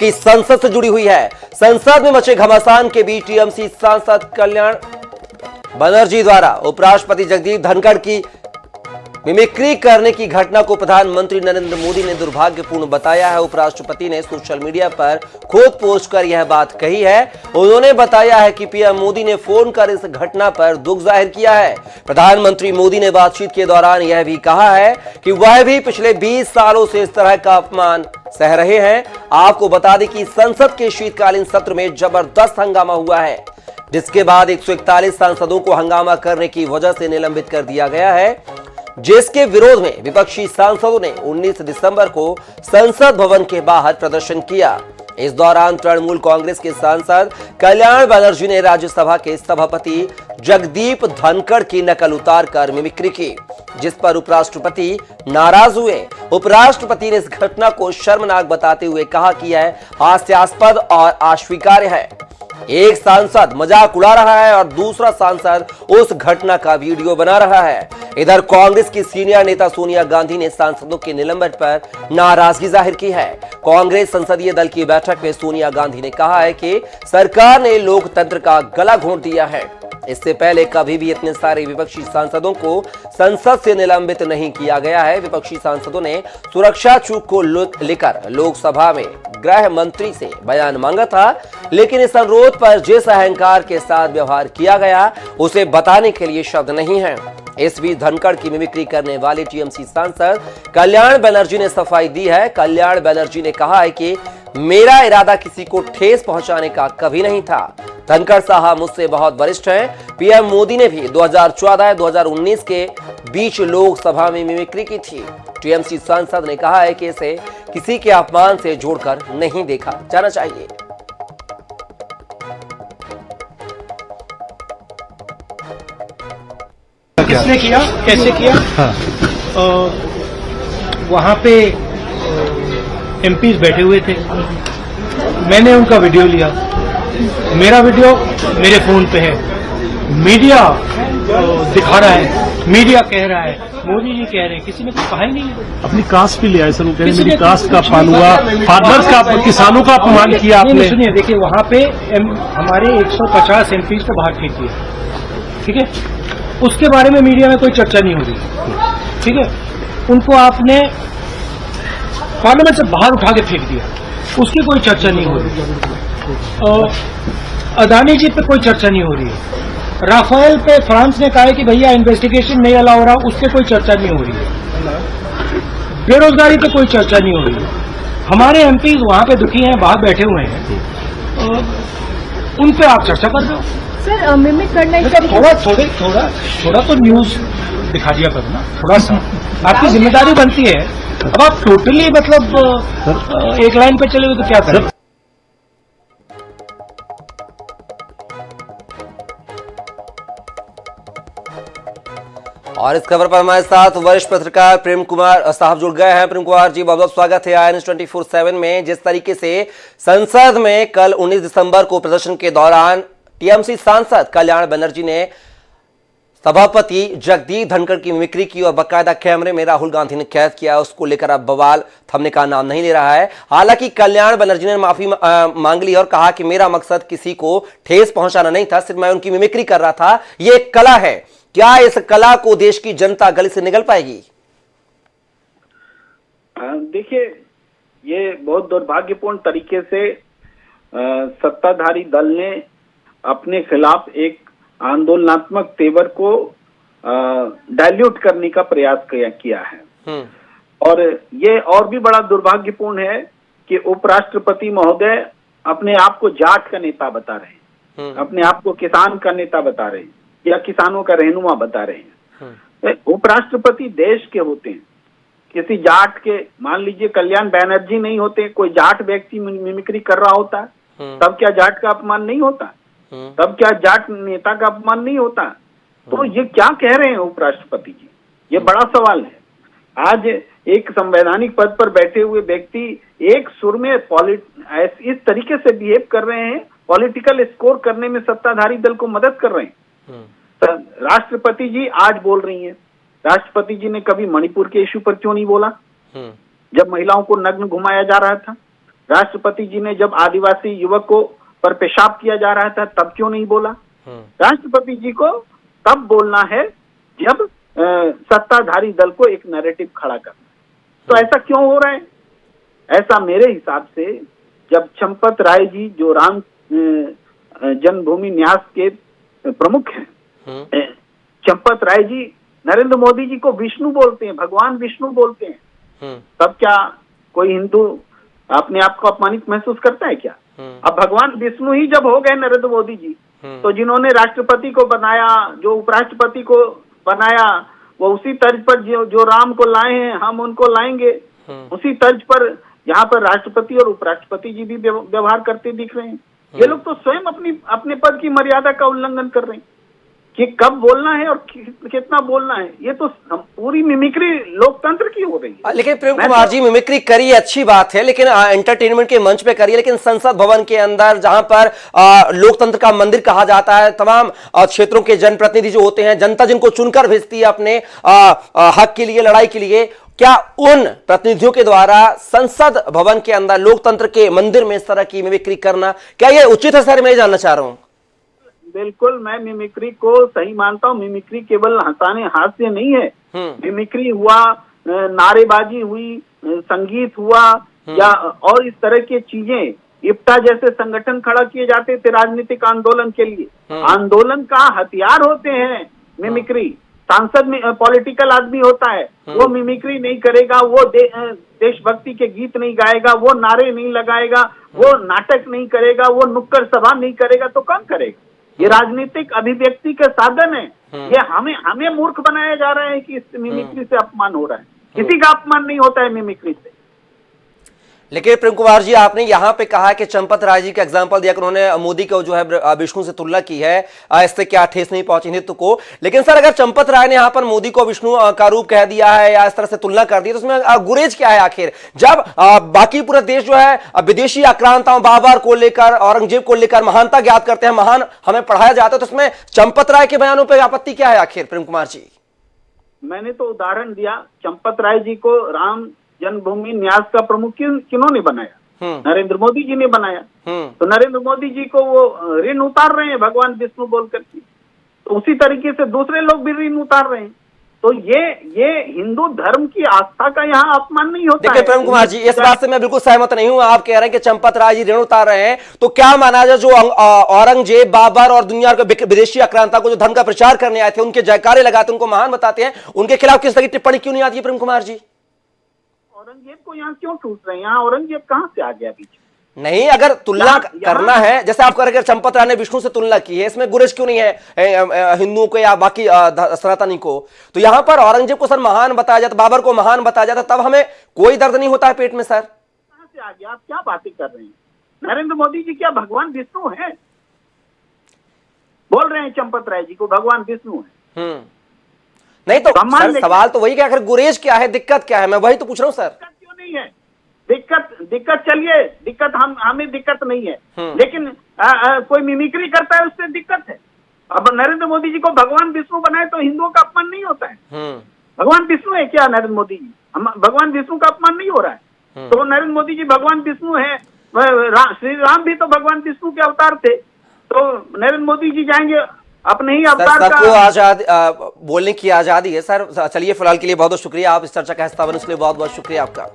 की संसद से जुड़ी हुई है। संसद में मचे घमासान के बीच टीएमसी सांसद कल्याण बनर्जी द्वारा उपराष्ट्रपति जगदीप धनखड़ की मिमिक्री करने की घटना को प्रधानमंत्री नरेंद्र मोदी ने दुर्भाग्यपूर्ण बताया है। उपराष्ट्रपति ने सोशल मीडिया पर खुद पोस्ट कर यह बात कही है। उन्होंने बताया है कि पीएम मोदी ने फोन कर इस घटना पर दुख जाहिर किया है। प्रधानमंत्री मोदी ने बातचीत के दौरान यह भी कहा है कि वह भी पिछले 20 सालों से इस तरह का अपमान सह रहे हैं। आपको बता दें कि संसद के शीतकालीन सत्र में जबरदस्त हंगामा हुआ है, जिसके बाद 141 सांसदों को हंगामा करने की वजह से निलंबित कर दिया गया है, जिसके विरोध में विपक्षी सांसदों ने 19 दिसंबर को संसद भवन के बाहर प्रदर्शन किया। इस दौरान तृणमूल कांग्रेस के सांसद कल्याण बनर्जी ने राज्यसभा के सभापति जगदीप धनखड़ की नकल उतारकर मिमिक्री की, जिस पर उपराष्ट्रपति नाराज हुए। उपराष्ट्रपति ने इस घटना को शर्मनाक बताते हुए कहा कि यह हास्यास्पद और अस्वीकार्य है। एक सांसद मजाक उड़ा रहा है और दूसरा सांसद उस घटना का वीडियो बना रहा है। इधर कांग्रेस की सीनियर नेता सोनिया गांधी ने सांसदों के निलंबन पर नाराजगी जाहिर की है। कांग्रेस संसदीय दल की बैठक में सोनिया गांधी ने कहा है कि सरकार ने लोकतंत्र का गला घोंट दिया है। इससे पहले कभी भी इतने सारे विपक्षी सांसदों को संसद से निलंबित नहीं किया गया है। विपक्षी सांसदों ने सुरक्षा चूक को लेकर लोकसभा में गृह मंत्री से बयान मांगा था, लेकिन इस अनुरोध पर जिस अहंकार के साथ व्यवहार किया गया उसे बताने के लिए शब्द नहीं है। इस बीच धनखड़ की मिमिक्री करने वाले टीएमसी सांसद कल्याण बनर्जी ने सफाई दी है। कल्याण बनर्जी ने कहा है कि मेरा इरादा किसी को ठेस पहुंचाने का कभी नहीं था। धनखड़ साहब मुझसे बहुत वरिष्ठ हैं। पीएम मोदी ने भी 2014-2019 के बीच लोकसभा में मिमिक्री की थी। टीएमसी सांसद ने कहा है कि इसे किसी के अपमान से जोड़कर नहीं देखा जाना चाहिए। किसने किया, कैसे किया? वहां पे एमपीज बैठे हुए थे, मैंने उनका वीडियो लिया। मेरा वीडियो मेरे फोन पे है, मीडिया दिखा रहा है, मीडिया कह रहा है, मोदी जी कह रहे हैं, किसी ने कुछ कहा ही नहीं है। अपनी कास्ट भी लिया है सर, वो कह रहे मेरी कास्ट का अपमान हुआ, फार्मर्स का, किसानों का अपमान किया आपने। सुनिए, देखिए वहां पे हमारे 150 एमपीज को बाहर फेंक दिया, ठीक है। उसके बारे में मीडिया में कोई चर्चा नहीं हो रही, ठीक है। उनको आपने पार्लियामेंट से बाहर उठा के फेंक दिया, उसकी कोई चर्चा नहीं हो रही। अदानी जी पे कोई चर्चा नहीं हो रही है। राफेल पे फ्रांस ने कहा है कि भैया इन्वेस्टिगेशन नहीं अलाउ हो रहा, उस पर कोई चर्चा नहीं हो रही है। बेरोजगारी पे कोई चर्चा नहीं हो रही है। हमारे एमपीज वहां पे दुखी हैं, बाहर बैठे हुए हैं, उन पे आप चर्चा कर रहे हो। सर मिमिक करना थोड़ा तो न्यूज दिखा दिया करो ना, थोड़ा सा आपकी जिम्मेदारी बनती है। अब आप टोटली मतलब एक लाइन पे चले हुए तो क्या करें। और इस खबर पर हमारे साथ वरिष्ठ पत्रकार प्रेम कुमार साहब जुड़ गए हैं। प्रेम कुमार जी, बहुत बहुत स्वागत है IANS 24/7 में। जिस तरीके से संसद में कल 19 दिसंबर को प्रदर्शन के दौरान टीएमसी सांसद कल्याण बनर्जी ने सभापति जगदीप धनखड़ की मिमिक्री की और बाकायदा कैमरे में राहुल गांधी ने कैद किया, उसको लेकर अब बवाल थमने का नाम नहीं ले रहा है। हालांकि कल्याण बनर्जी ने माफी मांग ली और कहा कि मेरा मकसद किसी को ठेस पहुंचाना नहीं था, सिर्फ मैं उनकी मिमिक्री कर रहा था। ये एक कला है, क्या इस कला को देश की जनता गले से निगल पाएगी? देखिए, ये बहुत दुर्भाग्यपूर्ण तरीके से सत्ताधारी दल ने अपने खिलाफ एक आंदोलनात्मक तेवर को डाइल्यूट करने का प्रयास किया है। और ये और भी बड़ा दुर्भाग्यपूर्ण है कि उपराष्ट्रपति महोदय अपने आप को जाट का नेता बता रहे हैं, अपने आप को किसान का नेता बता रहे हैं या किसानों का रहनुमा बता रहे हैं। उपराष्ट्रपति देश के होते हैं, किसी जाट के, मान लीजिए कल्याण बनर्जी नहीं होते, कोई जाट व्यक्ति मिमिक्री कर रहा होता, तब क्या जाट का अपमान नहीं होता? तब क्या जाट नेता का अपमान नहीं होता? तो ये क्या कह रहे हैं उपराष्ट्रपति जी? ये बड़ा सवाल है। आज एक संवैधानिक पद पर बैठे हुए व्यक्ति एक सुर में इस तरीके से बिहेव कर रहे हैं, पॉलिटिकल स्कोर करने में सत्ताधारी दल को मदद कर रहे हैं। राष्ट्रपति जी आज बोल रही हैं, राष्ट्रपति जी ने कभी मणिपुर के इश्यू पर क्यों नहीं बोला जब महिलाओं को नग्न घुमाया जा रहा था? राष्ट्रपति जी ने जब आदिवासी युवक को पर पेशाब किया जा रहा था तब क्यों नहीं बोला? राष्ट्रपति जी को तब बोलना है जब सत्ताधारी दल को एक नैरेटिव खड़ा करना। तो ऐसा क्यों हो रहा है? ऐसा मेरे हिसाब से जब चंपत राय जी जो राम जन्मभूमि न्यास के प्रमुख हैं, चंपत राय जी नरेंद्र मोदी जी को विष्णु बोलते हैं, भगवान विष्णु बोलते हैं, तब क्या कोई हिंदू अपने आप को अपमानित महसूस करता है क्या? अब भगवान विष्णु ही जब हो गए नरेंद्र मोदी जी, तो जिन्होंने राष्ट्रपति को बनाया, जो उपराष्ट्रपति को बनाया, वो उसी तर्ज पर जो राम को लाए हैं हम उनको लाएंगे, उसी तर्ज पर यहाँ पर राष्ट्रपति और उपराष्ट्रपति जी भी व्यवहार करते दिख रहे हैं। ये लोग तो स्वयं अपने पद की मर्यादा का उल्लंघन कर रहे हैं कि कब बोलना है और कितना बोलना है। ये तो पूरी मिमिक्री लोकतंत्र की हो रही है। लेकिन प्रेम कुमार जी, मिमिक्री करी अच्छी बात है, लेकिन एंटरटेनमेंट के मंच पे करिए, लेकिन संसद भवन के अंदर जहां पर लोकतंत्र का मंदिर कहा जाता है, तमाम क्षेत्रों के जनप्रतिनिधि जो होते हैं, जनता जिनको चुनकर भेजती है अपने हक के लिए, लड़ाई के लिए, क्या उन प्रतिनिधियों के द्वारा संसद भवन के अंदर लोकतंत्र के मंदिर में इस तरह की मिमिक्री करना क्या ये उचित है सर? मैं जानना चाह रहा हूं। बिल्कुल, मैं मिमिक्री को सही मानता हूँ। मिमिक्री केवल हंसाने हास्य नहीं है। मिमिक्री हुआ, नारेबाजी हुई, संगीत हुआ, या और इस तरह की चीजें, इप्टा जैसे संगठन खड़ा किए जाते थे राजनीतिक आंदोलन के लिए। आंदोलन का हथियार होते हैं मिमिक्री। सांसद में पॉलिटिकल आदमी होता है, वो मिमिक्री नहीं करेगा, वो देशभक्ति के गीत नहीं गाएगा, वो नारे नहीं लगाएगा, वो नाटक नहीं करेगा, वो नुक्कड़ सभा नहीं करेगा, तो कौन करेगा? ये राजनीतिक अभिव्यक्ति के साधन है। ये हमें मूर्ख बनाया जा रहा है कि इस मिमिक्री से अपमान हो रहा है। किसी का अपमान नहीं होता है मिमिक्री से। लेकिन प्रेम कुमार जी, आपने यहां पे कहा कि चंपत राय जी का एग्जांपल दिया कि उन्होंने मोदी को जो है विष्णु से तुलना की है, इससे क्या ठेस नहीं पहुंची हिंदुत्व को। लेकिन सर, अगर चंपत राय ने यहां पर मोदी को विष्णु का रूप कह दिया है या इस तरह से तुलना कर दी, तो उसमें गुरेज क्या है आखिर? जब बाकी पूरा देश जो है विदेशी आक्रांताओं, बाबर को लेकर, औरंगजेब को लेकर महानता ज्ञात करते हैं, महान हमें पढ़ाया जाता है, तो उसमें चंपत राय के बयानों पर आपत्ति क्या है आखिर प्रेम कुमार जी? मैंने तो उदाहरण दिया, चंपत राय जी को राम जन्मभूमि न्यास का प्रमुख किन्होंने बनाया? नरेंद्र मोदी जी ने बनाया। तो नरेंद्र मोदी जी को वो ऋण उतार रहे हैं भगवान विष्णु बोल करके, तो उसी तरीके से दूसरे लोग भी ऋण उतार रहे हैं। तो ये हिंदू धर्म की आस्था का यहाँ अपमान नहीं होता। देखिए प्रेम कुमार जी, इस बात से मैं बिल्कुल सहमत नहीं हूं। आप कह रहे हैं कि चंपत राय जी ऋण उतार रहे हैं, तो क्या माना जाए जो औरंगजेब, बाबर और दुनिया के विदेशी आक्रांता को जो धर्म का प्रचार करने आए थे, उनके जयकारे लगाते, उनको महान बताते हैं, उनके खिलाफ किस तरह की टिप्पणी क्यों नहीं आती है प्रेम कुमार जी? औरंगजेब को यहाँ क्यों ठूस रहे हैं? यहाँ औरंगजेब कहाँ से आ गया पीछे? नहीं, अगर तुलना करना है, जैसे आप कह रहे हैं चंपत राय ने विष्णु से तुलना की है, इसमें गुरेज क्यों नहीं है हिंदुओं को या बाकी सनातनी को? तो यहां पर औरंगजेब को सर महान बताया जाता, बाबर को महान बताया जाता, तब हमें कोई दर्द नहीं होता है पेट में सर? कहां से आ गया? आप क्या बातें कर रहे हैं? नरेंद्र मोदी जी क्या भगवान विष्णु है? बोल रहे हैं चंपत राय जी को भगवान विष्णु है। नहीं तो सर, सवाल तो वही कि आखिर गुरेज क्या है, दिक्कत क्या है? मैं वही तो पूछ रहा हूँ सर। दिक्कत क्यों नहीं है? दिक्कत चलिए, दिक्कत हमें दिक्कत नहीं है, लेकिन कोई मिमिक्री करता है उससे दिक्कत है। अब नरेंद्र मोदी जी को भगवान विष्णु बनाए तो हिंदुओं का अपमान नहीं होता है। भगवान विष्णु है क्या नरेंद्र मोदी जी? भगवान विष्णु का अपमान नहीं हो रहा है। तो नरेंद्र मोदी जी भगवान विष्णु है, श्री राम भी तो भगवान विष्णु के अवतार थे, तो नरेंद्र मोदी जी जाएंगे अपने ही अवतार का आजाद बोलने की आजादी है सर। चलिए, फिलहाल के लिए बहुत बहुत शुक्रिया, आप इस चर्चा का हिस्सा बने, इसलिए बहुत बहुत शुक्रिया आपका।